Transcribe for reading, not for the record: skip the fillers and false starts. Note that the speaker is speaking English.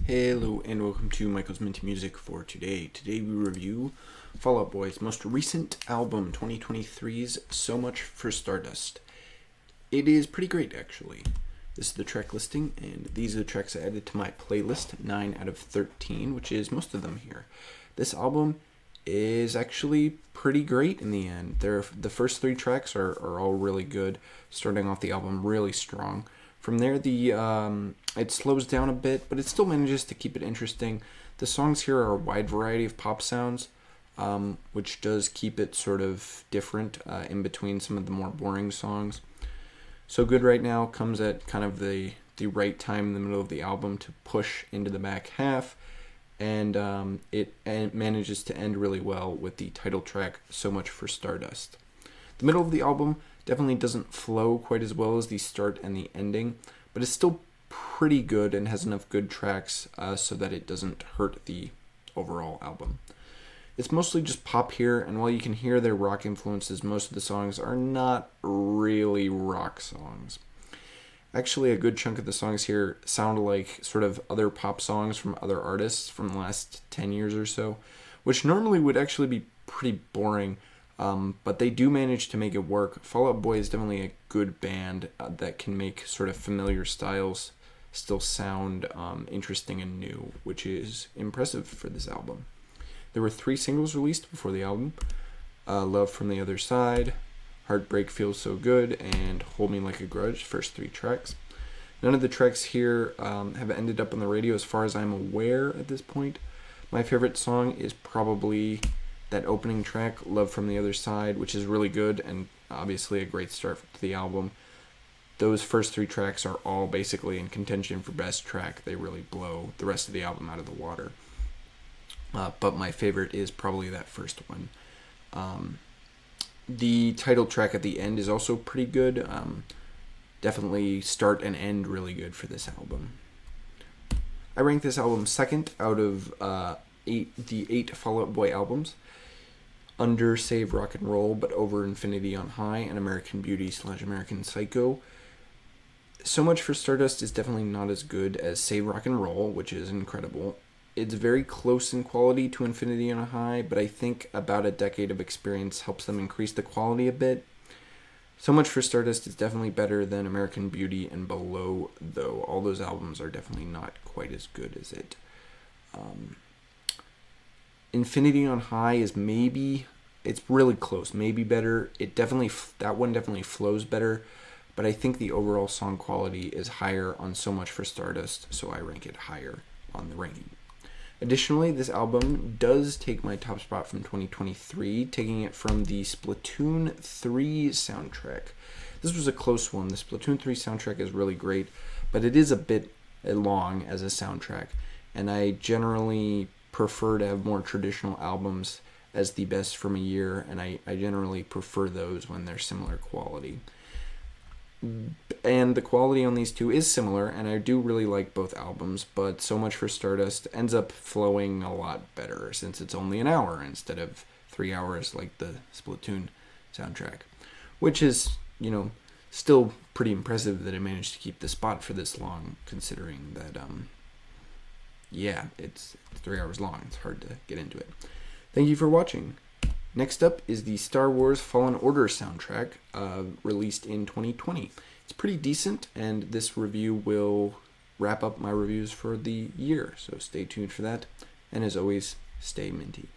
Hello and welcome to Michael's Minty Music for today. Today we review Fall Out Boy's most recent album, 2023's So Much for Stardust. It is pretty great actually. This is the track listing and these are the tracks I added to my playlist, 9 out of 13, which is most of them here. This album is actually pretty great in the end. The first 3 tracks are all really good, starting off the album really strong. From there, it slows down a bit, but it still manages to keep it interesting. The songs here are a wide variety of pop sounds, which does keep it sort of different in between some of the more boring songs. So Good Right Now comes at kind of the right time in the middle of the album to push into the back half, and it manages to end really well with the title track, So Much for Stardust. The middle of the album definitely doesn't flow quite as well as the start and the ending, but it's still pretty good and has enough good tracks so that it doesn't hurt the overall album. It's mostly just pop here, and while you can hear their rock influences, most of the songs are not really rock songs. Actually, a good chunk of the songs here sound like sort of other pop songs from other artists from the last 10 years or so, which normally would actually be pretty boring. But they do manage to make it work. Fall Out Boy is definitely a good band that can make sort of familiar styles still sound interesting and new, which is impressive for this album. There were 3 singles released before the album. Love from the Other Side, Heartbreak Feels So Good, and Hold Me Like a Grudge, first 3 tracks. None of the tracks here have ended up on the radio as far as I'm aware at this point. My favorite song is probably that opening track, Love from the Other Side, which is really good and obviously a great start to the album. Those first 3 tracks are all basically in contention for best track. They really blow the rest of the album out of the water. But my favorite is probably that first one. The title track at the end is also pretty good. Definitely start and end really good for this album. I rank this album second out of the 8 Fall Out Boy albums, under Save Rock and Roll, but over Infinity on High and American Beauty / American Psycho. So Much for Stardust is definitely not as good as Save Rock and Roll, which is incredible. It's very close in quality to Infinity on High, but I think about a decade of experience helps them increase the quality a bit. So Much for Stardust is definitely better than American Beauty and Below, though all those albums are definitely not quite as good as it. Infinity on High is it's really close, maybe better. That one definitely flows better, but I think the overall song quality is higher on So Much for Stardust, so I rank it higher on the ranking. Additionally, this album does take my top spot from 2023, taking it from the Splatoon 3 soundtrack. This was a close one. The Splatoon 3 soundtrack is really great, but it is a bit long as a soundtrack, and I generally prefer to have more traditional albums as the best from a year, and I generally prefer those when they're similar quality. And the quality on these 2 is similar, and I do really like both albums, but So Much for Stardust ends up flowing a lot better since it's only an hour instead of 3 hours like the Splatoon soundtrack, which is, still pretty impressive that it managed to keep the spot for this long, considering that it's 3 hours long. It's hard to get into it. Thank you for watching. Next up is the Star Wars Fallen Order soundtrack, released in 2020. It's pretty decent, and this review will wrap up my reviews for the year, so stay tuned for that. And as always, stay minty.